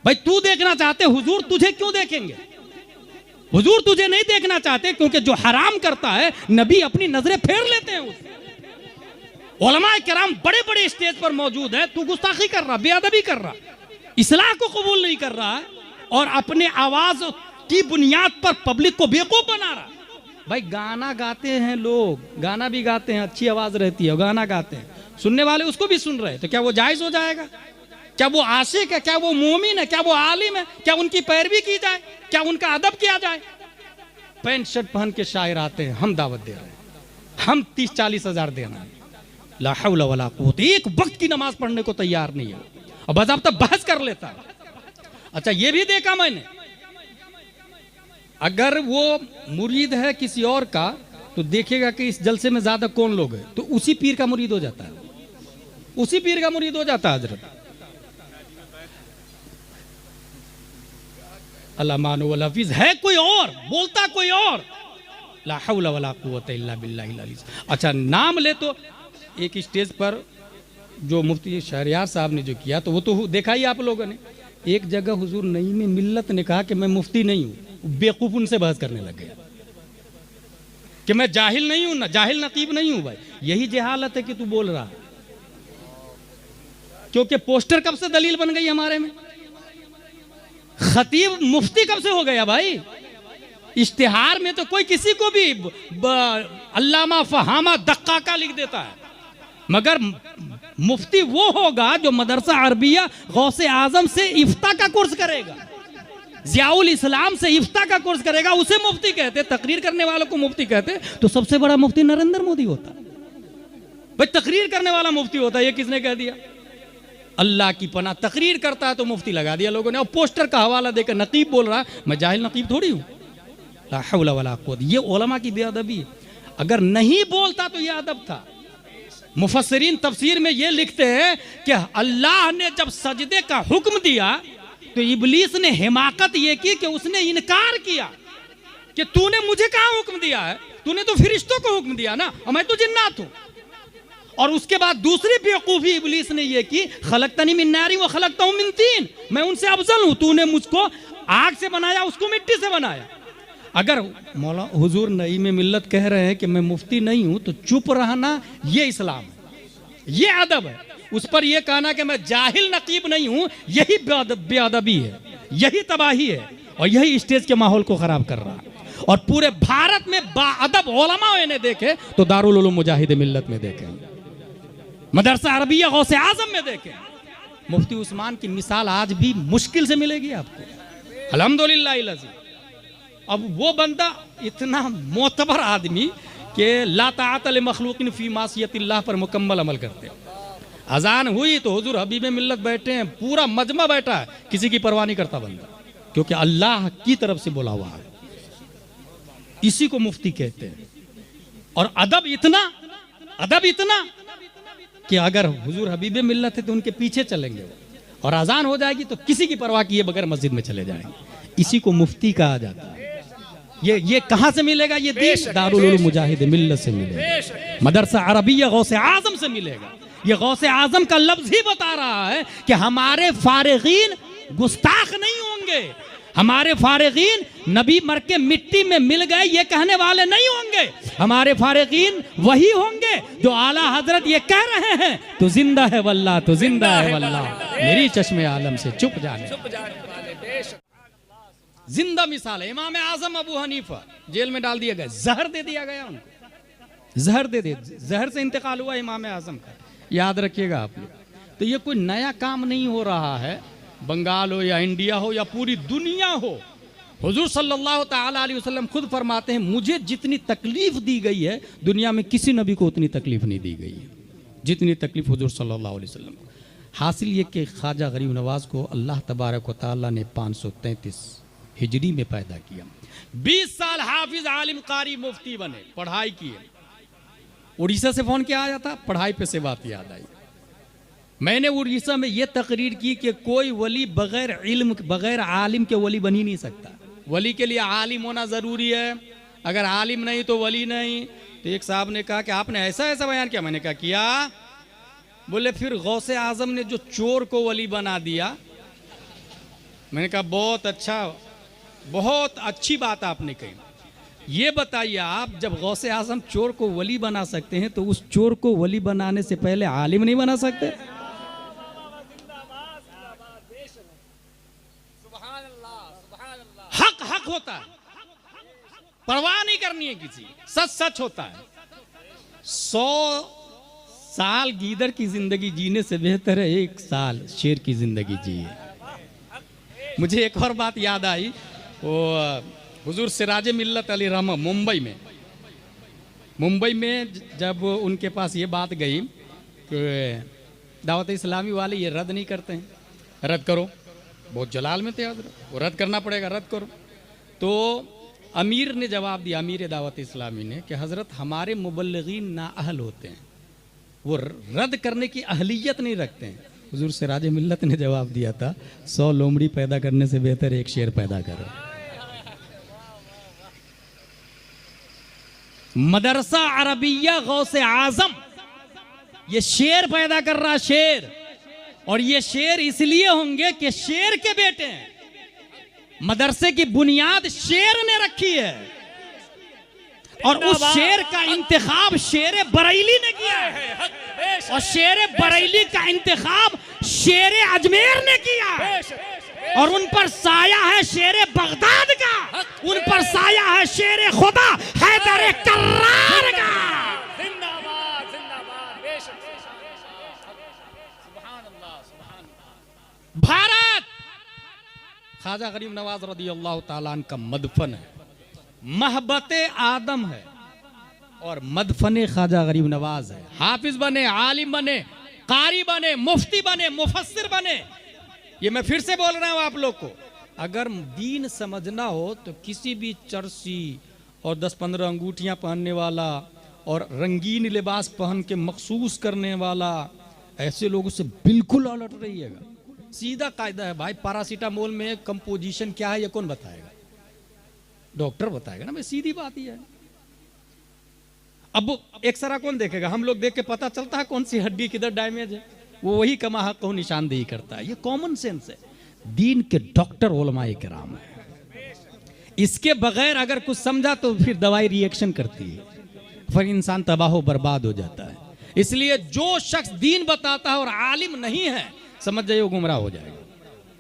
भाई तू देखना चाहते, हुजूर तुझे क्यों देखेंगे? हुजूर तुझे नहीं देखना चाहते, क्योंकि जो हराम करता है नबी अपनी नजरें फेर लेते हैं उससे। उलमाए किराम बड़े बड़े स्टेज पर मौजूद है, तू गुस्ताखी कर रहा, बेअदबी कर रहा, इस्लाह को कबूल नहीं कर रहा है और अपने आवाज की बुनियाद पर पब्लिक को बेवकूफ बना रहा। भाई गाना गाते हैं लोग, गाना भी गाते हैं, अच्छी आवाज रहती है, गाना गाते हैं, सुनने वाले उसको भी सुन रहे हैं, तो क्या वो जायज हो जाएगा? क्या वो आशिक है? क्या वो मोमिन है? क्या वो आलिम है? क्या उनकी पैरवी की जाए? क्या उनका अदब किया जाए? पैंट शर्ट पहन के शायर आते हैं, हम दावत दे रहे हैं, हम 30-40 हजार देना है, ला हौला वला कुव्वत, एक वक्त की नमाज पढ़ने को तैयार नहीं है और बाज़ाब्ता बहस कर लेता है। अच्छा ये भी देखा मैंने, अगर वो मुरीद है किसी और का तो देखेगा कि इस जलसे में ज्यादा कौन लोग हैं, तो उसी पीर का मुरीद हो जाता है, उसी पीर का मुरीद हो जाता है। हजरत अल्लाह मानो वल हफीज है कोई और, बोलता कोई और, ला हौला वला कुव्वत इल्ला बिल्लाहिल अली। अच्छा नाम ले तो एक स्टेज पर जो मुफ्ती शहरयार साहब ने जो किया, तो वो तो देखा ही आप लोगों ने। एक जगह हुजूर नई में मिल्लत ने कहा कि मैं मुफ्ती नहीं हूँ, बेवकूफ उनसे बहस करने लग गया कि मैं जाहिल नहीं हूं ना, जाहिल नकीब नहीं हूं। भाई यही जहालत है कि तू बोल रहा, क्योंकि पोस्टर कब से दलील बन गई हमारे में, खतीब मुफ्ती कब से हो गया भाई। इश्तिहार में तो कोई किसी को भी अल्लामा फहामा दक्का का लिख देता है, मगर मुफ्ती वो होगा जो मदरसा अरबिया गौसे आजम से इफ्ता का कोर्स करेगा, ज़ियाउल इस्लाम से इफ्ता का कोर्स करेगा, उसे मुफ्ती कहते। तकरीर करने वालों को मुफ्ती कहते, तो सबसे बड़ा मुफ्ती नरेंद्र मोदी होता भाई, तकरीर करने वाला मुफ्ती होता। ये किसने कह दिया? अल्लाह की पनाह, तकरीर करता है तो मुफ्ती लगा दिया लोगों ने, और पोस्टर का हवाला देकर नकीब बोल रहा है, मैं जाहिल नकीब थोड़ी हूँ। ला हौला वला कुव्वत, ये उलमा की बेअदबी। अगर नहीं बोलता तो यह अदब था। मुफस्सिरीन तफसीर में ये लिखते हैं कि अल्लाह ने जब सजदे का हुक्म दिया तो इब्लीस ने हिमाकत ये की कि उसने इनकार किया कि तूने मुझे कहाँ हुक्म दिया है, तूने तो फरिश्तों को हुक्म दिया ना, और मैं तो जिन्नात हूं। और उसके बाद दूसरी बेवकूफी इब्लीस ने ये की, खलकतनी मिन नारी व खलकतहु मिन तीन, मैं उनसे अफजल हूं, तूने मुझको आग से बनाया, उसको मिट्टी से बनाया। अगर मौला हुजूर नई में मिल्लत कह रहे हैं कि मैं मुफ्ती नहीं हूं, तो चुप रहना ये इस्लाम है, ये अदब है। उस पर यह कहना कि मैं जाहिल नकीब नहीं हूं, यही बेअदबी है, यही तबाही है, और यही स्टेज के माहौल को खराब कर रहा है। और पूरे भारत में बाअदब उलमा ने देखे तो दारुल उलूम मुजाहिद मिल्लत में देखे, मदरसा अरबिया गौसे आजम में देखे। मुफ्ती उस्मान की मिसाल आज भी मुश्किल से मिलेगी आपको, अल्हम्दुलिल्लाह। अब वो बंदा इतना मोतबर आदमी कि ला ताअत लिमखलूकिन फी मासियतिल्लाह पर मुकम्मल अमल करते। अजान हुई तो हुजूर हबीब मिल्लत बैठे हैं, पूरा मजमा बैठा है, किसी की परवाह नहीं करता बंदा, क्योंकि अल्लाह की तरफ से बोला हुआ है। इसी को मुफ्ती कहते हैं। और अदब इतना कि अगर हुजूर हबीब मिल्लत है तो उनके पीछे चलेंगे, और अजान हो जाएगी तो किसी की परवाह किए बगैर मस्जिद में चले जाएंगे। इसी को मुफ्ती कहा जाता है। ये कहां से मिलेगा? ये दीन दारुल उलूम मुजाहिद मिल्लत से मिलेगा, मदरसा अरबिया गौसे आजम से मिलेगा। ये गौसे आजम का लफ्ज ही बता रहा है कि हमारे फारिगीन गुस्ताख नहीं होंगे, हमारे फारिगीन नबी मर के मिट्टी में मिल गए ये कहने वाले नहीं होंगे। हमारे फारिगीन वही होंगे जो आला हजरत ये कह रहे हैं, तो जिंदा है वल्लाह, तो जिंदा है वल्लाह, मेरी चश्मे आलम से चुप जाने वाले। जिंदा मिसाल है। इमाम आजम अबू हनीफा जेल में डाल दिया गया, जहर दे दिया गया उनको, जहर से इंतकाल हुआ इमाम आजम का, याद रखिएगा आप लोग। तो ये कोई नया काम नहीं हो रहा है, बंगाल हो या इंडिया हो या पूरी दुनिया हो। हुजूर सल्लल्लाहु ताला अलैहि वसल्लम खुद फरमाते हैं, मुझे जितनी तकलीफ दी गई है दुनिया में किसी नबी को उतनी तकलीफ नहीं दी गई है जितनी तकलीफ हुजूर सल्लल्लाहु अलैहि वसल्लम को। हासिल ये कि ख्वाजा गरीब नवाज को अल्लाह तबारक व तआला ने 533 हिजरी में पैदा किया। 20 साल हाफिज आलिम कारी मुफ्ती बने, पढ़ाई किए। उड़ीसा से फोन किया आया था, पढ़ाई पे से बात याद आई। मैंने उड़ीसा में ये तकरीर की कि कोई वली बगैर इल्म बगैर आलिम के वली बन ही नहीं सकता। वली के लिए आलिम होना ज़रूरी है, अगर आलिम नहीं तो वली नहीं। तो एक साहब ने कहा कि आपने ऐसा बयान किया। मैंने कहा किया। बोले फिर गौसे आजम ने जो चोर को वली बना दिया मैंने कहा बहुत अच्छा, बहुत अच्छी बात आपने कही। ये बताइए आप, जब गौसे आजम चोर को वली बना सकते हैं तो उस चोर को वली बनाने से पहले आलिम नहीं बना सकते? हक हक होता है, परवाह नहीं करनी है किसी, सच सच होता है। 100 साल गीदड़ की जिंदगी जीने से बेहतर है 1 साल शेर की जिंदगी जिए। मुझे एक और बात याद आई, वो हुजूर सिराज मिल्लत अली रहमा मुंबई में जब उनके पास ये बात गई कि दावत इस्लामी वाले ये रद्द नहीं करते हैं, रद्द करो, बहुत जलाल में थे हजरत, वो रद्द करना पड़ेगा, रद्द करो। तो अमीर ने जवाब दिया, अमीर दावत इस्लामी ने, कि हजरत हमारे मुबल्लिगीन नाअहल होते हैं, वो रद्द करने की अहलियत नहीं रखते हैं। हुजूर सिराज मिल्लत ने जवाब दिया था, 100 लोमड़ी पैदा करने से बेहतर 1 शेर पैदा करो। मदरसा अरबिया गौसे आजम ये शेर पैदा कर रहा, शेर। और ये शेर इसलिए होंगे कि शेर के बेटे हैं। मदरसे की बुनियाद शेर ने रखी है और उस शेर का इंतखाब शेर बरेली ने किया है, और शेर बरेली का इंतखाब शेर अजमेर ने किया है, और उन पर साया है शेर बगदाद का, उन पर साया है शेर खुदा हैदर कर्रार का। जिंदाबाद जिंदाबाद, भारत ख्वाजा गरीब नवाज रदी अल्लाह ताला अन्हु का मदफन है, महबते आदम है और मदफन ख्वाजा गरीब नवाज है। हाफिज बने, आलिम बने, कारी बने, मुफ्ती बने, मुफस्सिर बने। ये मैं फिर से बोल रहा हूं आप लोग को, अगर दीन समझना हो तो किसी भी चर्सी और 10-15 अंगूठियां पहनने वाला और रंगीन लिबास पहन के मखसूस करने वाला ऐसे लोगों से बिल्कुल अलर्ट रहिएगा। सीधा कायदा है भाई, पैरासीटामोल में कंपोजिशन क्या है ये कौन बताएगा? डॉक्टर बताएगा ना भाई, सीधी बात ही है। अब एक्सरा कौन देखेगा? हम लोग देख के पता चलता है कौन सी हड्डी किधर डैमेज है, वो वही कमा हक को निशानदेही करता है। ये कॉमन सेंस है। दीन के डॉक्टर उलमाए किराम है, इसके बगैर अगर कुछ समझा तो फिर दवाई रिएक्शन करती है, फिर इंसान तबाह बर्बाद हो जाता है। इसलिए जो शख्स दीन बताता है और आलिम नहीं है, समझ जाइए वो गुमराह हो जाएगा,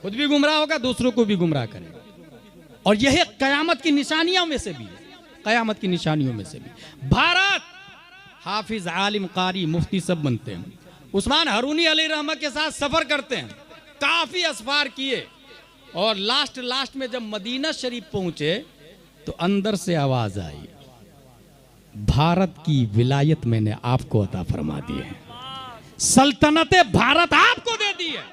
खुद भी गुमराह होगा, दूसरों को भी गुमराह करेगा। और यह कयामत की निशानियों में से भी है, कयामत की निशानियों में से भी। भारत हाफिज, आलिम, कारी, मुफ्ती सब बनते हैं। उस्मान हारूनी अलैहि रहमा के साथ सफर करते हैं, काफी असफार किए, और लास्ट में जब मदीना शरीफ पहुंचे तो अंदर से आवाज आई, भारत की विलायत मैंने आपको अता फरमा दी है, सल्तनत भारत आपको दे दी है।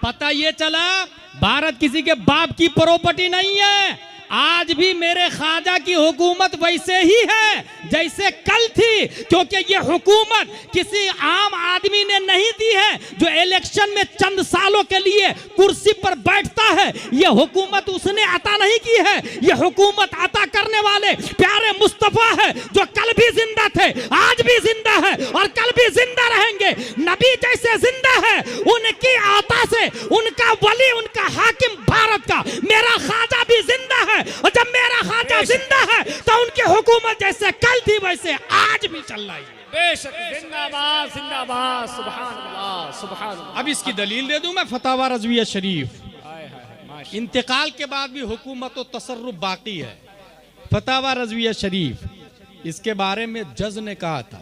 पता ये चला भारत किसी के बाप की प्रॉपर्टी नहीं है। आज भी मेरे ख्वाजा की हुकूमत वैसे ही है जैसे कल थी, क्योंकि ये हुकूमत किसी आम आदमी ने नहीं दी है जो इलेक्शन में चंद सालों के लिए कुर्सी पर बैठता है। ये हुकूमत उसने अता नहीं की है, ये हुकूमत अता करने वाले प्यारे मुस्तफा है जो कल भी जिंदा थे, आज भी जिंदा है और कल भी जिंदा रहेंगे। नबी जैसे जिंदा है, उनकी आता से उनका वली, उनका हाकिम भारत का मेरा ख्वाजा भी जिंदा है, और जब मेरा ख्वाजा जिंदा है तो उनकी हुकूमत जैसे कल थी वैसे आज भी चल रही है। बेशक, जिंदाबाद जिंदाबाद, सुभान अल्लाह सुभान अल्लाह। अब इसकी दलील दे दूं मैं, फतावा रज़विया शरीफ। इंतकाल के बाद भी हुकूमत और तसर्रुफ बाकी है। फतावा रज़विया शरीफ, इसके बारे में जज ने कहा था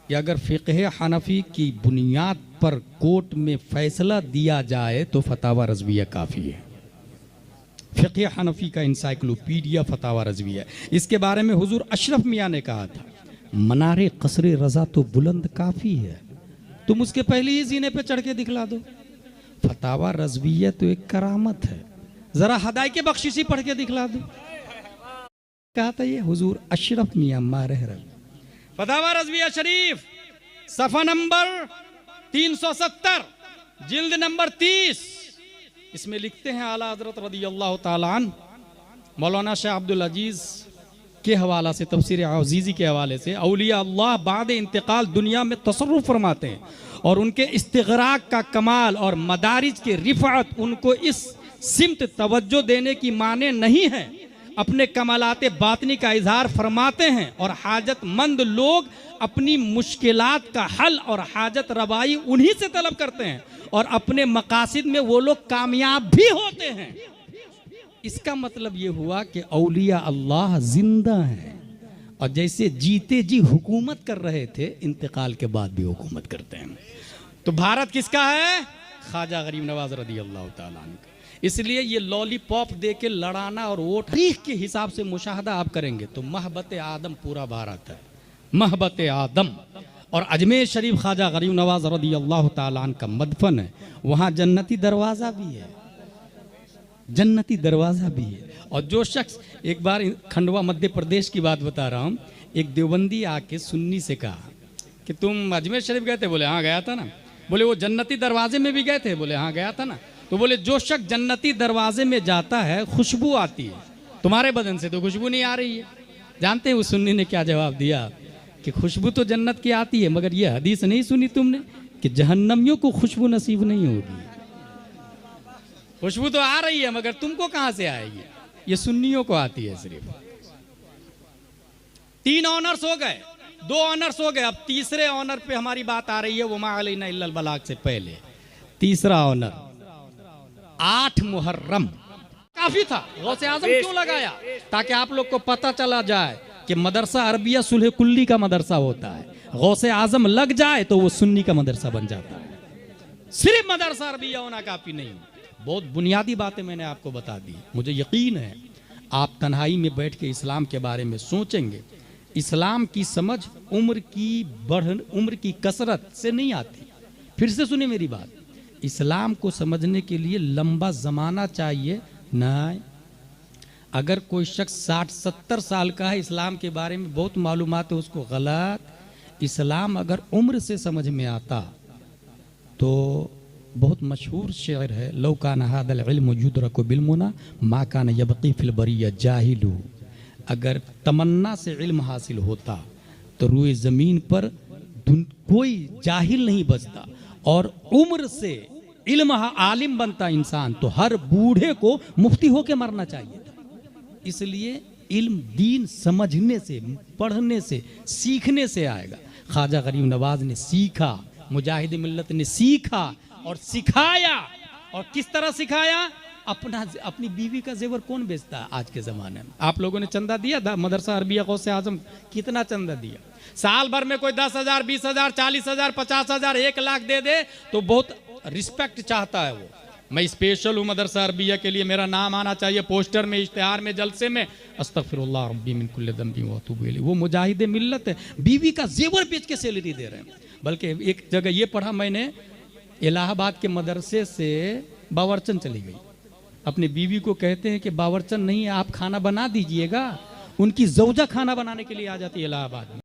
कि अगर फ़िक़्ह हनफी की बुनियाद पर कोर्ट में फैसला दिया जाए तो फतावा रज़विया काफ़ी है। फ़िक़्ह हनफी का इंसाइक्लोपीडिया फतावा रज़विया। इसके बारे में हुजूर अशरफ मियाँ ने कहा था, मनारे कसरे रज़ा तो बुलंद काफ़ी है, तुम उसके पहले ही जीने पे चढ़ के दिखला दो। फतावा रज़विया तो एक करामत है, जरा हदाई के बख्शिशी पढ़ के दिखला दो। कहा था ये हुजूर अशरफ मियाँ मारहरल। फतावा रज़विया शरीफ, सफ़ा नंबर 370, जिल्द नंबर 30, इसमें लिखते हैं आला हज़रत रज़ी अल्लाह ताला अन्हु मौलाना शाह अब्दुल अजीज़ के हवाला से, तफसीर अज़ीज़ी के हवाले से, औलिया अल्लाह बाद इंतकाल दुनिया में तसर्रुफ़ फरमाते हैं और उनके इस्तिग़राक़ का कमाल और मदारिज के रिफ़अत उनको इस सिमत तवज्जो देने की माने नहीं है, अपने कमालाते बातनी का इजहार फरमाते हैं और हाजतमंद लोग अपनी मुश्किलात का हल और हाजत रवाई उन्हीं से तलब करते हैं और अपने मकासिद में वो लोग कामयाब भी होते हैं। इसका मतलब ये हुआ कि औलिया अल्लाह जिंदा हैं और जैसे जीते जी हुकूमत कर रहे थे, इंतकाल के बाद भी हुकूमत करते हैं। तो भारत किसका है? ख्वाजा गरीब नवाज रदी अल्लाह ताला अन्हु का। इसलिए ये लॉलीपॉप दे के लड़ाना और वोट तारीख के हिसाब से मुशाहदा आप करेंगे तो महबत आदम पूरा भारत है, महबत आदम। और अजमेर शरीफ ख्वाजा गरीब नवाज रदी अल्लाह ताला अन्हु का मदफन है, वहाँ जन्नती दरवाज़ा भी है, जन्नती दरवाज़ा भी है। और जो शख्स, एक बार खंडवा मध्य प्रदेश की बात बता रहा हूँ, एक देवबंदी आके सुन्नी से कहा कि तुम अजमेर शरीफ गए थे? बोले हाँ गया था ना। बोले वो जन्नती दरवाजे में भी गए थे? बोले हाँ गया था ना। तो बोले जो शख्स जन्नती दरवाजे में जाता है खुशबू आती है, तुम्हारे बदन से तो खुशबू नहीं आ रही है। जानते हैं उस सुन्नी ने क्या जवाब दिया कि खुशबू तो जन्नत की आती है, मगर ये हदीस नहीं सुनी तुमने कि जहन्नमियों को खुशबू नसीब नहीं होगी। खुशबू तो आ रही है मगर तुमको कहां से आएगी? ये सुन्नियों को आती है सिर्फ। 3 ऑनर्स हो गए, 2 ऑनर्स हो गए, अब तीसरे ऑनर पे हमारी बात आ रही है, वो मा अलैना इल्लल बलाग से पहले तीसरा ऑनर 8 मुहर्रम काफी था। गौसे आजम क्यों लगाया? ताकि आप लोग को पता चला जाए कि मदरसा अरबिया सुलह कुल्ली का मदरसा होता है। गौसे आजम लग जाए तो वो सुन्नी का मदरसा बन जाता है। सिर्फ मदरसा अरबिया होना काफी नहीं। बहुत बुनियादी बातें मैंने आपको बता दी। मुझे यकीन है आप तन्हाई में बैठ के इस्लाम के बारे में सोचेंगे। इस्लाम की समझ उम्र की कसरत से नहीं आती। फिर से सुने मेरी बात, इस्लाम को समझने के लिए लंबा ज़माना चाहिए नहीं। अगर कोई शख्स 60-70 साल का है, इस्लाम के बारे में बहुत मालूमात है उसको गलत। इस्लाम अगर उम्र से समझ में आता तो बहुत मशहूर शेर है, लौ कान हादल इल्म युद्रकु बिलमुना मा कान यबकी फिल बरिया जाहिलु। अगर तमन्ना से इल्म हासिल होता तो रूए ज़मीन पर कोई जाहिल नहीं बचता, और उम्र से इल्म आलिम बनता इंसान तो हर बूढ़े को मुफ्ती होके मरना चाहिए था। इसलिए इल्म दीन समझने से, पढ़ने से, सीखने से आएगा। ख्वाजा गरीब नवाज ने सीखा, मुजाहिद मिल्लत ने सीखा और सिखाया। और किस तरह सिखाया? अपनी बीवी का जेवर कौन बेचता है आज के ज़माने में? आप लोगों ने चंदा दिया था मदरसा अरबिया गौसे आजम? कितना चंदा दिया? साल भर में कोई 10,000, 20,000, 40,000, 50,000, 1 लाख दे दे तो बहुत रिस्पेक्ट चाहता है वो। मैं स्पेशल हूँ मदरसा अरबिया के लिए, मेरा नाम आना चाहिए पोस्टर में, इश्तिहार में, जलसे में। अस्तगफिरुल्लाह रब्बी मिन कुल्लि ज़ंबि व अतूबु इलैह। वो मुजाहिद मिल्लत है, बीवी का जेवर बेच के सैलरी दे रहे हैं। बल्कि एक जगह ये पढ़ा मैंने, इलाहाबाद के मदरसे से बावर्चन चली गई, अपनी बीवी को कहते हैं कि बावर्चन नहीं है, आप खाना बना दीजिएगा। उनकी ज़ौजा खाना बनाने के लिए आ जाती है इलाहाबाद में।